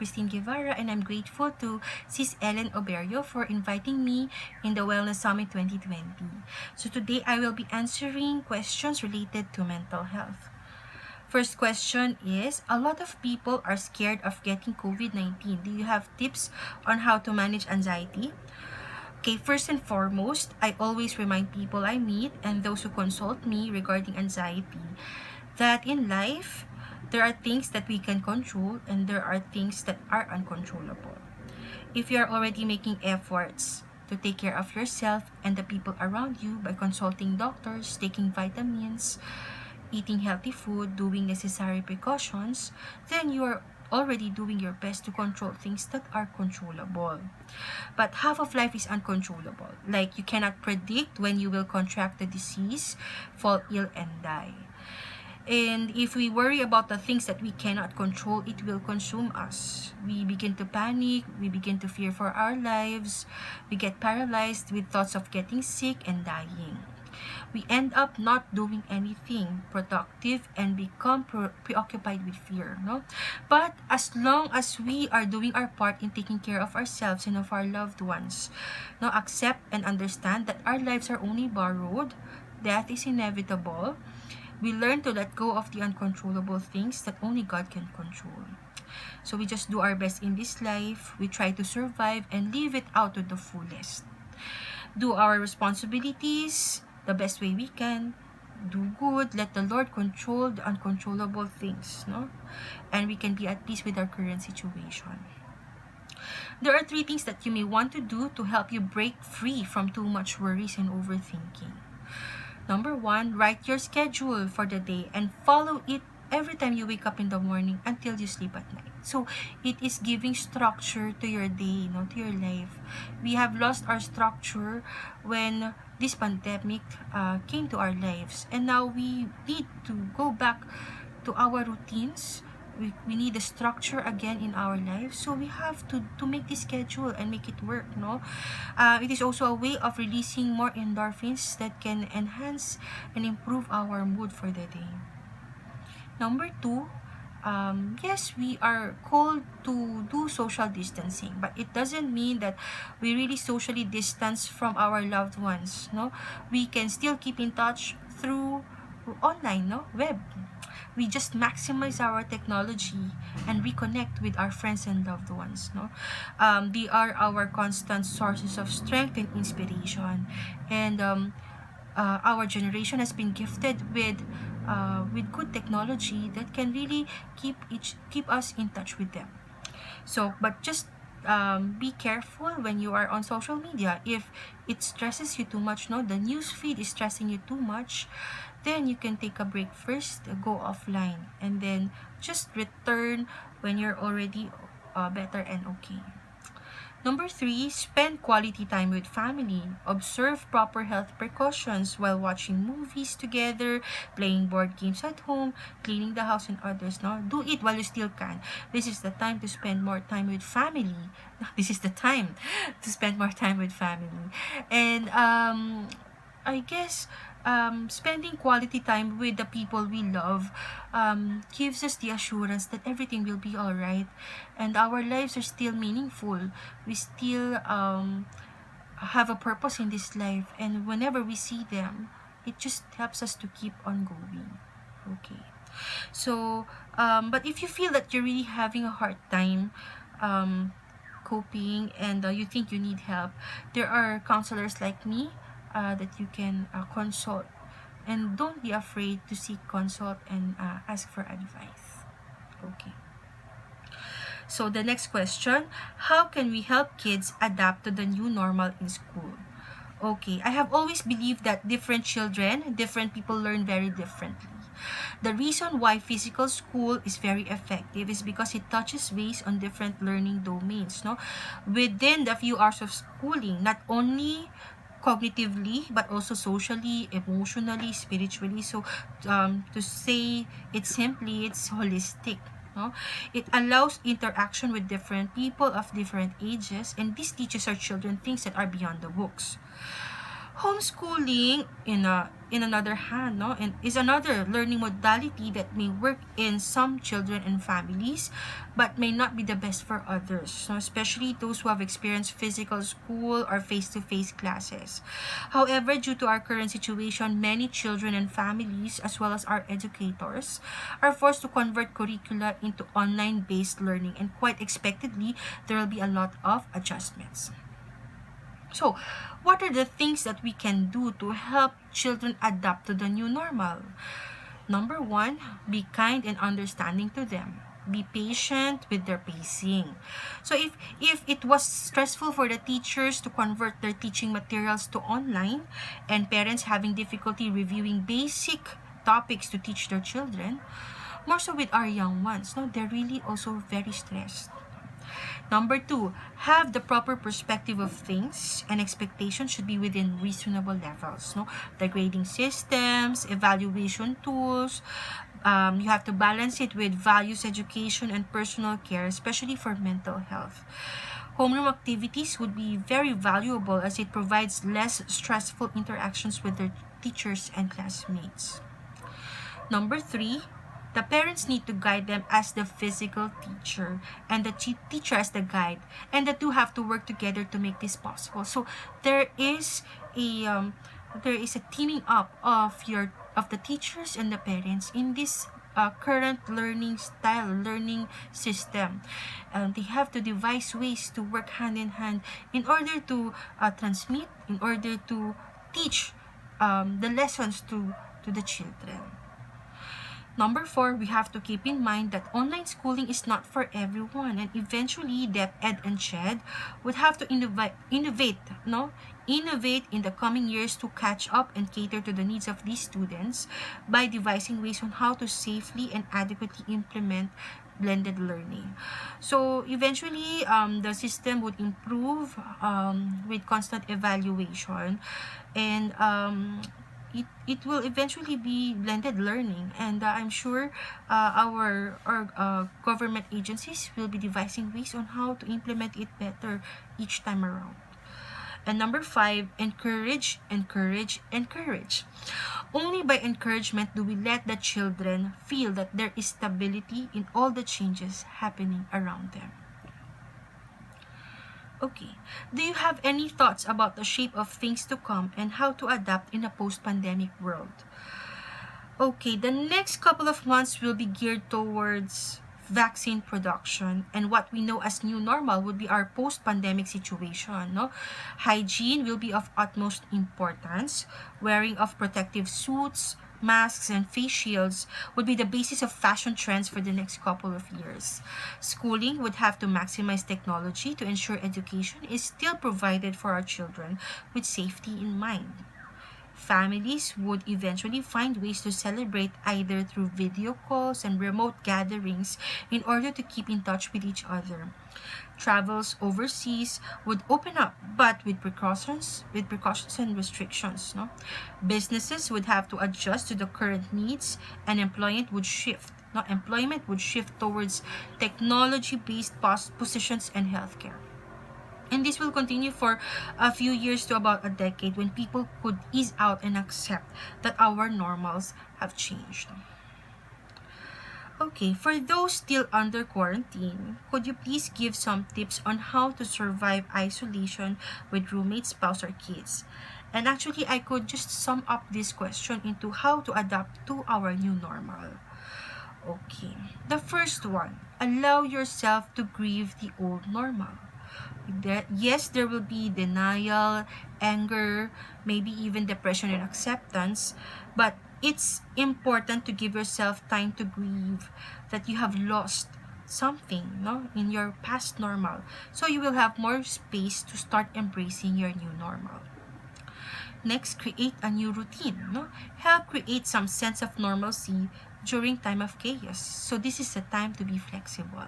Cristine Guevarra, and I'm grateful to Sis Ellen Oberio for inviting me in the Wellness Summit 2020. So today I will be answering questions related to mental health. First question is, a lot of people are scared of getting COVID-19. Do you have tips on how to manage anxiety? Okay, first and foremost, I always remind people I meet and those who consult me regarding anxiety that in life, there are things that we can control and there are things that are uncontrollable. If you are already making efforts to take care of yourself and the people around you by consulting doctors, taking vitamins, eating healthy food, doing necessary precautions, then you are already doing your best to control things that are controllable. But half of life is uncontrollable. Like, you cannot predict when you will contract the disease, fall ill, and die. And if we worry about the things that we cannot control, it will consume us. We begin to panic, we begin to fear for our lives, we get paralyzed with thoughts of getting sick and dying. We end up not doing anything productive and become preoccupied with fear, no? But as long as we are doing our part in taking care of ourselves and of our loved ones, no, accept and understand that our lives are only borrowed, death is inevitable, we learn to let go of the uncontrollable things that only God can control. So we just do our best in this life, we try to survive and live it out to the fullest. Do our responsibilities the best way we can, do good, let the Lord control the uncontrollable things, no? And we can be at peace with our current situation. There are 3 things that you may want to do to help you break free from too much worries and overthinking. Number 1, write your schedule for the day and follow it every time you wake up in the morning until you sleep at night. So it is giving structure to your day, to your life. We have lost our structure when this pandemic came to our lives, and now we need to go back to our routines. We need a structure again in our lives, so we have to make this schedule and make it work, no? It is also a way of releasing more endorphins that can enhance and improve our mood for the day. Number 2, yes, we are called to do social distancing, but it doesn't mean that we really socially distance from our loved ones, no? We can still keep in touch through online, no? Web. We just maximize our technology and reconnect with our friends and loved ones, no? They are our constant sources of strength and inspiration, and our generation has been gifted with good technology that can really keep us in touch with them. So, but just be careful when you are on social media. If it stresses you too much, no, the news feed is stressing you too much, then you can take a break first, go offline, and then just return when you're already better and okay. Number 3, spend quality time with family. Observe proper health precautions while watching movies together, playing board games at home, cleaning the house and others. No? Do it while you still can. This is the time to spend more time with family. This is the time to spend more time with family. And I guess spending quality time with the people we love gives us the assurance that everything will be all right and our lives are still meaningful. We still have a purpose in this life, and whenever we see them, it just helps us to keep on going. Okay. So, but if you feel that you're really having a hard time coping and you think you need help, there are counselors like me that you can consult, and don't be afraid to seek consult and ask for advice. Okay. So the next question, how can we help kids adapt to the new normal in school? Okay, I have always believed that different children, different people learn very differently. The reason why physical school is very effective is because it touches base on different learning domains, no? Within the few hours of schooling, not only cognitively but also socially, emotionally, spiritually. So to say it simply, it's holistic, no? It allows interaction with different people of different ages, and this teaches our children things that are beyond the books. Homeschooling, in another hand, no, and is another learning modality that may work in some children and families, but may not be the best for others. So especially those who have experienced physical school or face-to-face classes. However, due to our current situation, many children and families, as well as our educators, are forced to convert curricula into online-based learning, and quite expectedly, there will be a lot of adjustments. So, what are the things that we can do to help children adapt to the new normal? Number one, be kind and understanding to them. Be patient with their pacing. So if it was stressful for the teachers to convert their teaching materials to online, and parents having difficulty reviewing basic topics to teach their children, more so with our young ones, no, they're really also very stressed. Number two, have the proper perspective of things, and expectations should be within reasonable levels. No, the grading systems, evaluation tools. You have to balance it with values education and personal care, especially for mental health. Homeroom activities would be very valuable as it provides less stressful interactions with their teachers and classmates. Number three, the parents need to guide them as the physical teacher and the teacher as the guide, and the two have to work together to make this possible. So there is a teaming up of the teachers and the parents in this current learning style, learning system. They have to devise ways to work hand in hand in order to transmit, in order to teach the lessons to the children. Number four, we have to keep in mind that online schooling is not for everyone, and eventually DepEd and CHED would have to innovate in the coming years to catch up and cater to the needs of these students by devising ways on how to safely and adequately implement blended learning. So eventually, the system would improve with constant evaluation, and it will eventually be blended learning, and I'm sure our government agencies will be devising ways on how to implement it better each time around. And number five, encourage. Only by encouragement do we let the children feel that there is stability in all the changes happening around them. Okay, do you have any thoughts about the shape of things to come and how to adapt in a post-pandemic world? Okay, the next couple of months will be geared towards vaccine production, and what we know as new normal would be our post-pandemic situation. No? Hygiene will be of utmost importance. Wearing of protective suits, masks, and face shields would be the basis of fashion trends for the next couple of years. Schooling would have to maximize technology to ensure education is still provided for our children with safety in mind. Families would eventually find ways to celebrate either through video calls and remote gatherings in order to keep in touch with each other. Travels overseas would open up, but with precautions and restrictions. No? Businesses would have to adjust to the current needs, and employment would shift. No? Employment would shift towards technology-based positions and healthcare. And this will continue for a few years to about a decade, when people could ease out and accept that our normals have changed. Okay, for those still under quarantine, could you please give some tips on how to survive isolation with roommates, spouse, or kids? And actually, I could just sum up this question into how to adapt to our new normal. Okay, the first one, allow yourself to grieve the old normal. Yes, there will be denial, anger, maybe even depression and acceptance, but it's important to give yourself time to grieve that you have lost something, no, in your past normal, so you will have more space to start embracing your new normal. Next, create a new routine, no? Help create some sense of normalcy during time of chaos. So this is a time to be flexible.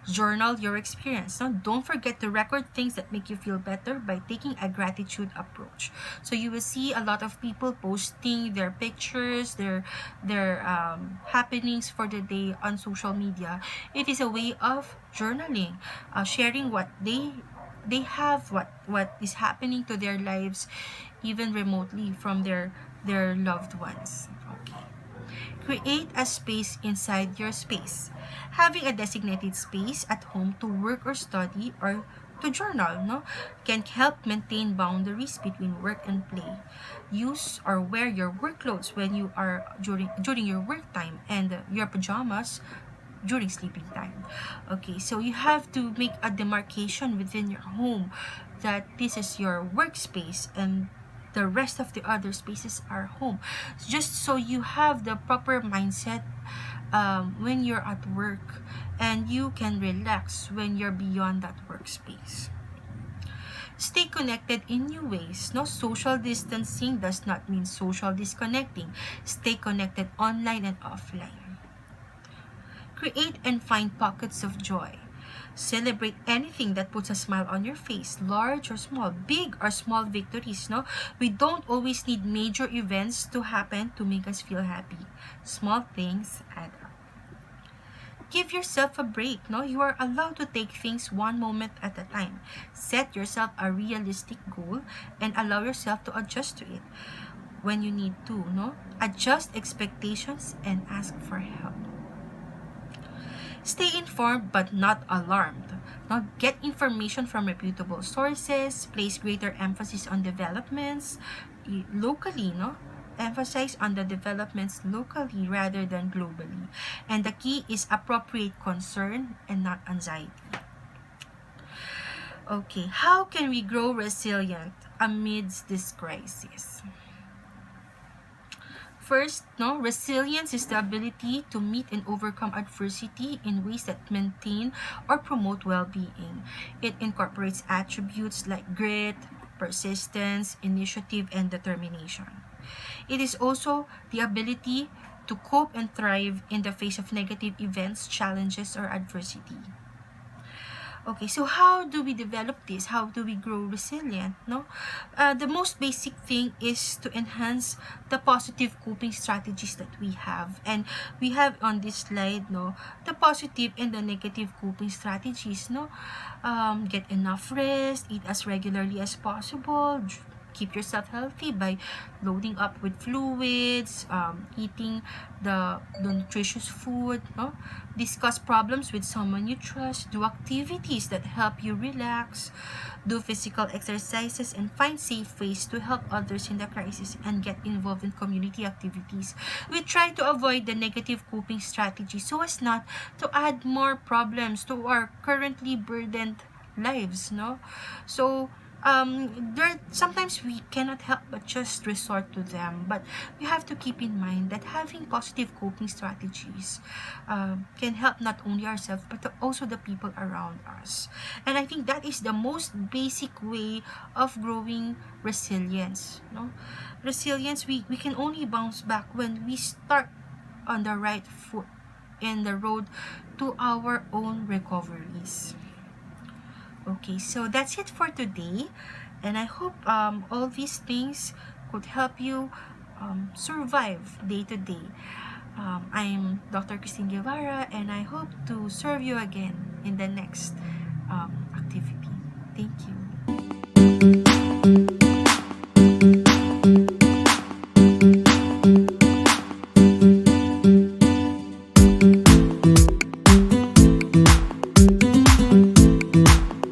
Journal your experience. Now, don't forget to record things that make you feel better by taking a gratitude approach. So you will see a lot of people posting their pictures, their happenings for the day on social media. It is a way of journaling, sharing what they have what is happening to their lives, even remotely from their loved ones. Okay. Create a space inside your space. Having a designated space at home to work or study or to journal, no, can help maintain boundaries between work and play. Use or wear your work clothes when you are during your work time, and your pajamas during sleeping time. Okay, so you have to make a demarcation within your home that this is your workspace and the rest of the other spaces are home, just so you have the proper mindset when you're at work, and you can relax when you're beyond that workspace. Stay connected in new ways. No, social distancing does not mean social disconnecting. Stay connected online and offline. Create and find pockets of joy. Celebrate anything that puts a smile on your face, large or small, big or small victories. No, we don't always need major events to happen to make us feel happy. Small things add up. Give yourself a break. No, you are allowed to take things one moment at a time. Set yourself a realistic goal and allow yourself to adjust to it when you need to. No, adjust expectations and ask for help. Stay informed but not alarmed. Now, get information from reputable sources. Place greater emphasis on developments locally. No, emphasize on the developments locally rather than globally. And the key is appropriate concern and not anxiety. Okay, how can we grow resilient amidst this crisis? First, no, resilience is the ability to meet and overcome adversity in ways that maintain or promote well-being. It incorporates attributes like grit, persistence, initiative, and determination. It is also the ability to cope and thrive in the face of negative events, challenges, or adversity. Okay, so how do we develop this? How do we grow resilient? No, the most basic thing is to enhance the positive coping strategies that we have, and we have on this slide, no, the positive and the negative coping strategies. No, get enough rest, eat as regularly as possible. Keep yourself healthy by loading up with fluids, eating the nutritious food, no? Discuss problems with someone you trust, do activities that help you relax, do physical exercises, and find safe ways to help others in the crisis, and get involved in community activities. We try to avoid the negative coping strategies so as not to add more problems to our currently burdened lives, no? So there sometimes we cannot help but just resort to them, but we have to keep in mind that having positive coping strategies can help not only ourselves but also the people around us. And I think that is the most basic way of growing resilience. No, resilience, we can only bounce back when we start on the right foot in the road to our own recoveries. Okay, so that's it for today, and I hope all these things could help you survive day to day. I'm Dr. Cristine Guevarra, and I hope to serve you again in the next